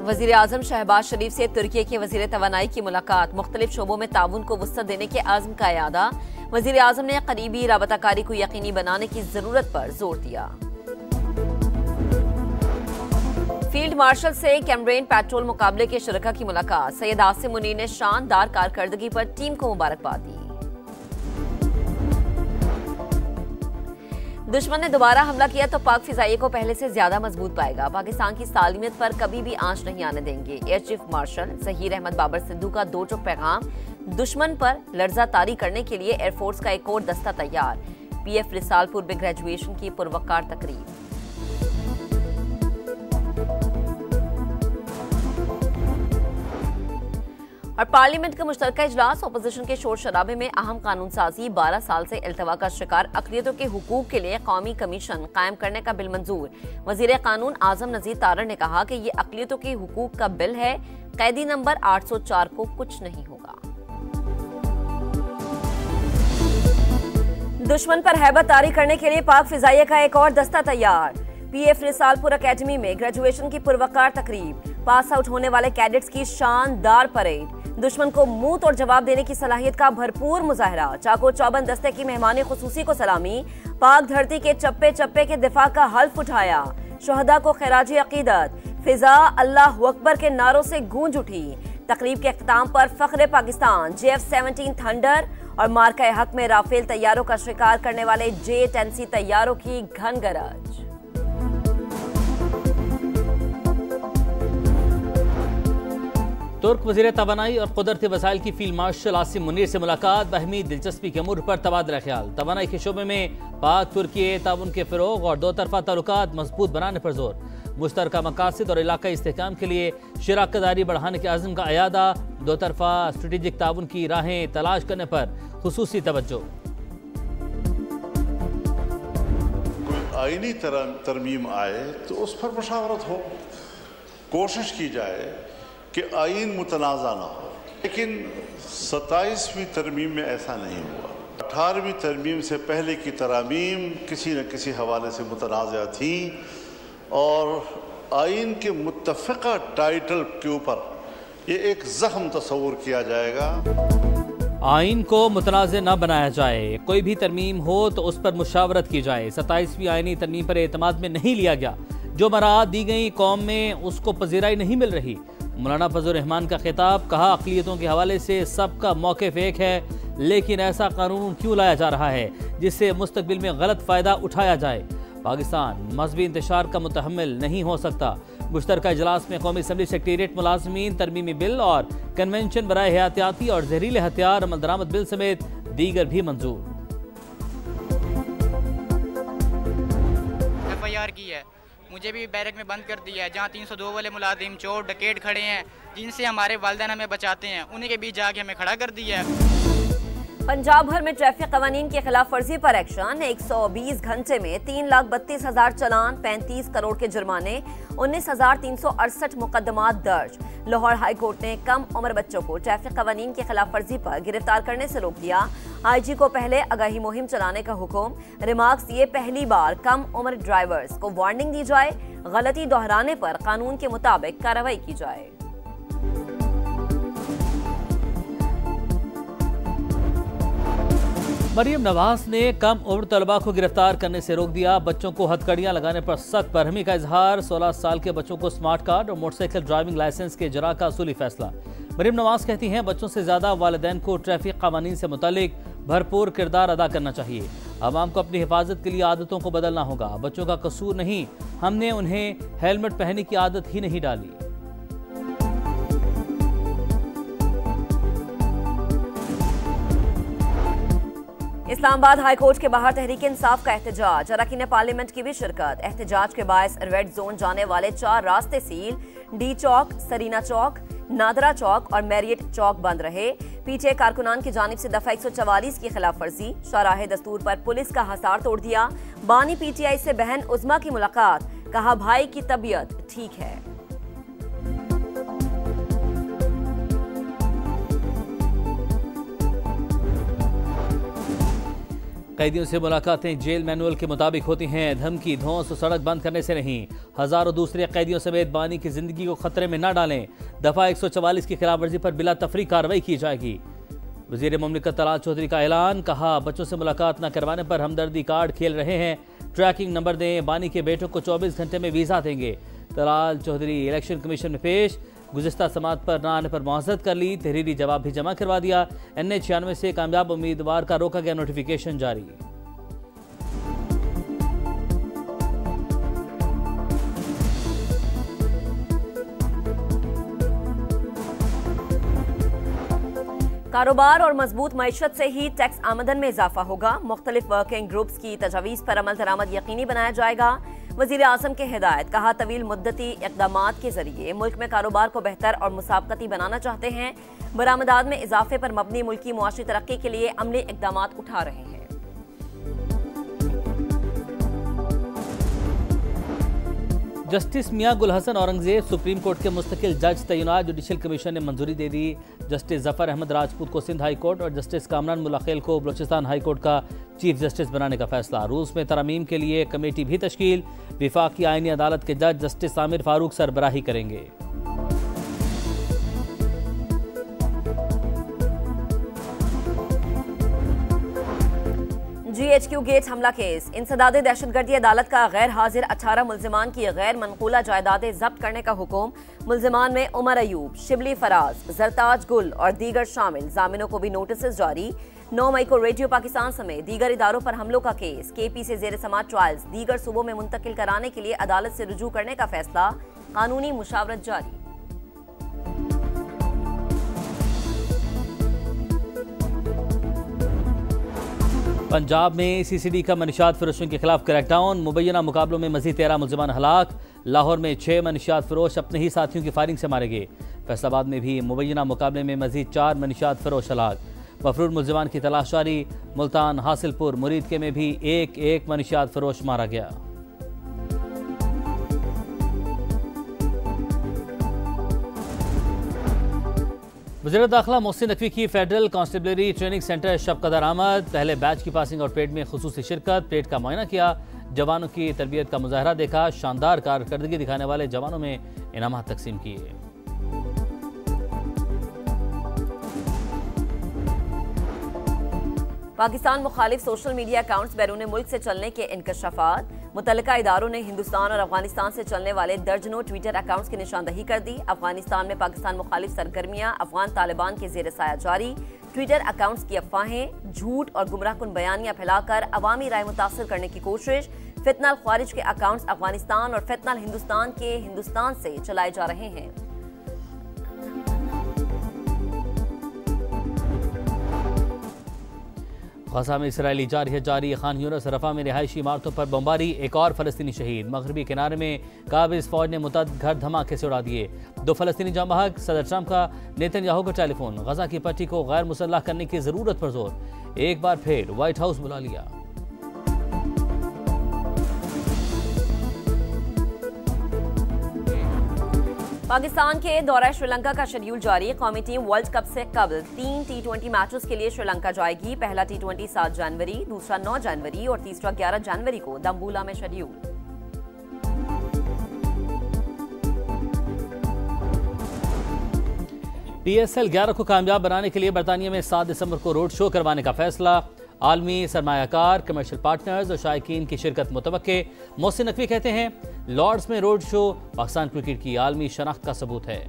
वजीर आजम शहबाज शरीफ से तुर्की के वजीर तवानाई की मुलाकात, मुख्तलिफ शोबों में ताउन को वुसअत देने के आज़म का यादा। वजीर आजम ने करीबी राबताकारी को यकीनी बनाने की जरूरत पर जोर दिया। फील्ड मार्शल से कैमरेन पेट्रोल मुकाबले के शुरका की मुलाकात, सैयद आसिम मुनीर ने शानदार कारकर्दगी पर टीम को मुबारकबाद दी। दुश्मन ने दोबारा हमला किया तो पाक फिजाइये को पहले से ज्यादा मजबूत पाएगा। पाकिस्तान की सालिमियत पर कभी भी आंच नहीं आने देंगे। Air chief marshal Zaheer Ahmed Babar Sidhu का दो टुक पैगाम, दुश्मन पर लर्जा तारी करने के लिए एयरफोर्स का एक और दस्ता तैयार। पीएफ रिसालपुर में ग्रेजुएशन की पुरवकार तकरीब। और पार्लियामेंट का मुश्तरका इजलास, अपोजिशन के शोर शराबे में अहम कानून साजी। 12 साल से इल्तवा का शिकार अक़लियतों के हुकूक के लिए कौमी कमीशन कायम करने का बिल मंजूर। वजीर कानून आजम नज़ीर तारड़ ने कहा कि ये अक़लियतों के हुकूक का बिल है, कैदी नंबर 804 को कुछ नहीं होगा। दुश्मन पर हैबत तारी करने के लिए पाक फिजाइये का एक और दस्ता तैयार। पीएफ रिसालपुर अकेडमी में ग्रेजुएशन की पुरवकार तकरीब, पास आउट होने वाले कैडेट्स की शानदार परेड, दुश्मन को मुंह तोड़ जवाब देने की सलाहियत का भरपूर मुजाहरा। चाको चौबंद दस्ते की मेहमान खुसूसी को सलामी, पाक धरती के चप्पे चप्पे के दिफा का हल्फ उठाया। शोहदा को खैराजी अकीदत, फिजा अल्लाह अकबर के नारों से गूंज उठी। तकरीब के अख्ताम पर फख्र पाकिस्तान, JF-17 थंडर और मार्का हक में राफेल तैयारों का शिकार करने वाले J-10C तैयारों की घन गरज। तुर्क वज़ीर तवानाई और कुदरती वसाइल की फील्ड मार्शल आसिम मुनीर से मुलाकात, बाहमी दिलचस्पी के अमूर पर तबादला ख्याल। तवानाई के शोबे में पाक तुर्की ताउन के फ़रोग़ और दो तरफ़ा ताल्लुकात मजबूत बनाने पर जोर। मुश्तरका मकासद और इलाकाई इस्तेहकाम के लिए शराकतदारी बढ़ाने के आज़म का अयादा। दो तरफ़ा स्ट्रेटेजिक ताउन की राहें तलाश करने पर खुसूसी तवज्जो। आईनी तरमीम आए तो उस पर मुशावरत हो, कोशिश की जाए कि आइन मुतनाज़ा ना हो। लेकिन 27वीं तरमीम में ऐसा नहीं हुआ। 18वीं तरमीम से पहले की तरामीम किसी न किसी हवाले से मुतनाज़ा थी और आइन के मुत्तफ़िक़ा टाइटल के ऊपर ये एक ज़ख्म तस्वुर किया जाएगा। आइन को मुतनाज़ न बनाया जाए, कोई भी तरमीम हो तो उस पर मुशावरत की जाए। 27वीं आइनी तरमीम पर एतमाद में नहीं लिया गया। जो मराहत दी गई कौम में उसको पजीराई नहीं मिल रही। मौलाना फजल रहमान का खिताब, कहा अक़लियतों के हवाले से सबका मौक़िफ़ एक है, लेकिन ऐसा कानून क्यों लाया जा रहा है जिससे मुस्तक़बिल में गलत फ़ायदा उठाया जाए। पाकिस्तान मज़हबी इंतशार का मुतहम्मिल नहीं हो सकता। मुश्तरका इजलास में कौमी असम्बली सेक्रेटेरिएट मुलाज़मीन तरमीमी बिल और कन्वेंशन बराए हयातियाती और जहरीले हथियार अमल दरामद बिल समेत दीगर भी मंजूर। FIR की है, मुझे भी बैरक में बंद कर दिया है, जहाँ 302 वाले मुलाजिम चोर डकैत खड़े हैं जिनसे हमारे वालिदैन हमें बचाते हैं, उन्हीं के बीच जाके हमें खड़ा कर दिया है। पंजाब भर में ट्रैफिक कवानीन की खिलाफ वर्जी पर एक्शन। 120 घंटे में 3,32,000 चलान, 35 करोड़ के जुर्माने, 19,368 मुकदमात दर्ज। लाहौर हाई कोर्ट ने कम उम्र बच्चों को ट्रैफिक कवानीन की खिलाफ वर्जी पर गिरफ्तार करने से रोक दिया। IG को पहले आगाही मुहिम चलाने का हुक्म। रिमार्क्स दिए, पहली बार कम उम्र ड्राइवर्स को वार्निंग दी जाए, गलती दोहराने पर कानून के मुताबिक कार्रवाई की जाए। मरियम नवाज ने कम उम्र तलबा को गिरफ्तार करने से रोक दिया। बच्चों को हथकड़ियां लगाने पर सख्त बरहमी का इजहार। 16 साल के बच्चों को स्मार्ट कार्ड और मोटरसाइकिल ड्राइविंग लाइसेंस के इजरा का असूली फैसला। मरियम नवाज कहती हैं, बच्चों से ज्यादा वालिदैन को ट्रैफिक कानून से मुतालिक भरपूर किरदार अदा करना चाहिए। आवाम को अपनी हिफाजत के लिए आदतों को बदलना होगा। बच्चों का कसूर नहीं, हमने उन्हें हेलमेट पहनने की आदत ही नहीं डाली। इस्लामाबाद हाई कोर्ट के बाहर तहरीक इंसाफ का एहतजाज, अरकान पार्लियामेंट की भी शिरकत। एहतजाज के बायस रेड जोन जाने वाले 4 रास्ते सील, डी चौक, सरीना चौक, नादरा चौक और मैरियट चौक बंद रहे। पीछे कारकुनान की जानिब से दफा 144 की खिलाफ वर्जी, शाहराहे दस्तूर पर पुलिस का हसार तोड़ दिया। बानी PTI से बहन उज़मा की मुलाकात, कहा भाई की तबीयत ठीक है। कैदियों से मुलाकातें जेल मैनुअल के मुताबिक होती हैं। धमकी धौंस और सड़क बंद करने से नहीं। हजारों दूसरे कैदियों समेत बानी की जिंदगी को खतरे में न डालें। दफा 144 की खिलाफवर्जी पर बिला तफरी कार्रवाई की जाएगी। वजीर मुमलिकत तलाल चौधरी का ऐलान। कहा, बच्चों से मुलाकात न करवाने पर हमदर्दी कार्ड खेल रहे हैं। ट्रैकिंग नंबर दें। बानी के बेटों को 24 घंटे में वीजा देंगे। तलाल चौधरी इलेक्शन कमीशन में पेश। गुज़िश्ता समात पर न आने पर मुआज़रत कर ली। तहरीरी जवाब भी जमा करवा दिया। NA-96 से कामयाब उम्मीदवार का रोका गया नोटिफिकेशन जारी। कारोबार और मजबूत मईशत से ही टैक्स आमदन में इजाफा होगा। मुख्तलिफ वर्किंग ग्रुप्स की तजावीज़ पर अमल दरामद यकीनी बनाया जाएगा। वज़ीर आज़म की हिदायत। कहा, तवील मुद्दती इक़दामात के जरिए मुल्क में कारोबार को बेहतर और मुसाबकती बनाना चाहते हैं। बरामदात में इजाफे पर मबनी मुल्की मुआशी तरक्की के लिए अमली इक़दामात उठा रहे हैं। जस्टिस मियां गुल हसन औरंगजेब सुप्रीम कोर्ट के मुस्तकिल जज तैनात। जुडिशल कमीशन ने मंजूरी दे दी। जस्टिस जफर अहमद राजपूत को सिंध हाई कोर्ट और जस्टिस कामरान मुल्ला को बलोचिस्तान हाई कोर्ट का चीफ जस्टिस बनाने का फैसला। रूस में तरमीम के लिए कमेटी भी तश्कील। विफाकी आईनी अदालत के जज जस्टिस आमिर फारूक सरबराही करेंगे। GHQ गेट हमला केस। इंसदादे दहशतगर्दी अदालत का गैर हाजिर 18 मुल्जिमान की गैर मनकूला जायदादें जब्त करने का हुक्म। मुल्जिमान में उमर अयूब, शिबली फराज, जरताज गुल और दीगर शामिल। जामिनों को भी नोटिस जारी। 9 मई को रेडियो पाकिस्तान समेत दीगर इदारों पर हमलों का केस। KP से जेर समात ट्रायल्स दीगर सूबों में मुंतकिल कराने के लिए अदालत से रुजू करने का फैसला। कानूनी मुशावरत जारी। पंजाब में CCD का मनशियात फरोशों के खिलाफ क्रैकडाउन। मुबैना मुकाबलों में मजीद 13 मुल्जिमान हलाक। लाहौर में 6 मनशियात फरोश अपने ही साथियों की फायरिंग से मारे गए। फैसलाबाद में भी मुबैना मुकाबले में मजीद 4 मनशियात फरोश हलाक। मफरूर मुल्जिमान की तलाश जारी। मुल्तान, हासिलपुर, मुरीदके में भी एक मनशियात फरोश मारा गया। वज़ीर दाखिला मोहसिन नकवी की फेडरल कांस्टेबलरी ट्रेनिंग सेंटर शब कदर आमद। पहले बैच की पासिंग और परेड में खुसूसी शिरकत। परेड का मुआयना किया। जवानों की तरबियत का मुजाहरा देखा। शानदार कारकर्दगी दिखाने वाले जवानों में इनामात तकसीम किए। पाकिस्तान मुखालिफ सोशल मीडिया अकाउंट्स बैरून मुल्क से चलने के इंकशाफात। मुतल्लिका इदारों ने हिंदुस्तान और अफगानिस्तान से चलने वाले दर्जनों ट्विटर अकाउंट्स की निशानदही कर दी। अफगानिस्तान में पाकिस्तान मुखालिफ सरगर्मियां अफगान तालिबान के जेर साया जारी। ट्विटर अकाउंट्स की अफवाहें, झूठ और गुमराहकुन बयानियां फैलाकर अवामी राय मुतासर करने की कोशिश। फितनल ख्वारिज के अकाउंट्स अफगानिस्तान और फितनल हिंदुस्तान के हिंदुस्तान से चलाए जा रहे हैं। गजा में इसराइली जारी खान यूनिस रफा में रिहायशी इमारतों पर बमबारी। एक और फलस्तीनी शहीद। मगरबी किनारे में काबिज फौज ने मुतअद्दिद घर धमाके से उड़ा दिए। 2 फलस्तीनी जाँ बहक। सदर ट्रंप का नेतन्याहू को टेलीफोन। गजा की पट्टी को गैर मुसल्लह करने की जरूरत पर जोर। एक बार फिर व्हाइट हाउस बुला लिया। पाकिस्तान के दौरा श्रीलंका का शेड्यूल जारी। कौमी टीम वर्ल्ड कप से कबल 3 T20 मैचेस के लिए श्रीलंका जाएगी। पहला T20 7 जनवरी, दूसरा 9 जनवरी और तीसरा 11 जनवरी को दम्बुला में शेड्यूल। PSL 11 को कामयाब बनाने के लिए बरतानिया में 7 दिसंबर को रोड शो करवाने का फैसला। आलमी सरमायाकार, कमर्शियल पार्टनर्स और शायकीन की शिरकत मुतवक्के। मोहसिन नकवी कहते हैं, लॉर्ड्स में रोड शो पाकिस्तान क्रिकेट की आलमी शनाख्त का सबूत है।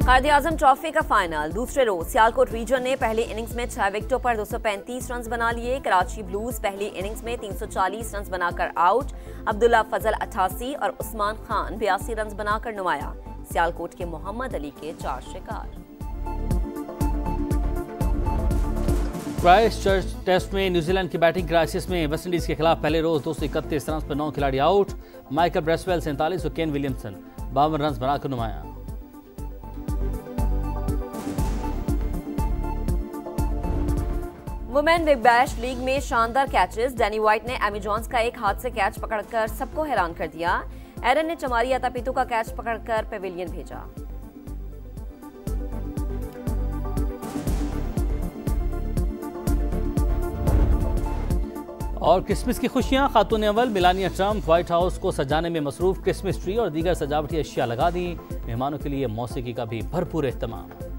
कायद-ए-आज़म ट्रॉफी का फाइनल दूसरे रोज सियालकोट रीजन ने पहली इनिंग्स में 6 विकेटों पर 235 रन बना लिए। कराची ब्लूज पहली इनिंग्स में 340 रन बनाकर आउट। अब्दुल्ला फजल 88 और उस्मान खान 82 रन बनाकर नुमाया। सियालकोट के मोहम्मद अली के 4 शिकार। क्राइस्टचर्च टेस्ट में न्यूजीलैंड की बैटिंग क्राइसिस में वेस्टइंडीज के खिलाफ पहले रोज 231 रन पर 9 खिलाड़ी आउट। माइकल ब्रेसवेल 47 और केन विलियमसन 52 रन बनाकर नुमाया। वुमेन बिग बैश लीग में शानदार कैचेस। डैनी व्हाइट ने एमी जॉन्स का एक हाथ से कैच पकड़कर सबको हैरान कर दिया। एरन ने चमारी अतापितु का कैच पकड़कर पेविलियन भेजा। और क्रिसमस की खुशियां, खातून अव्वल मेलानिया ट्रंप व्हाइट हाउस को सजाने में मसरूफ, क्रिसमस ट्री और दीगर सजावटी अशिया लगा दी। मेहमानों के लिए मौसीकी का भी भरपूर एहतमाम।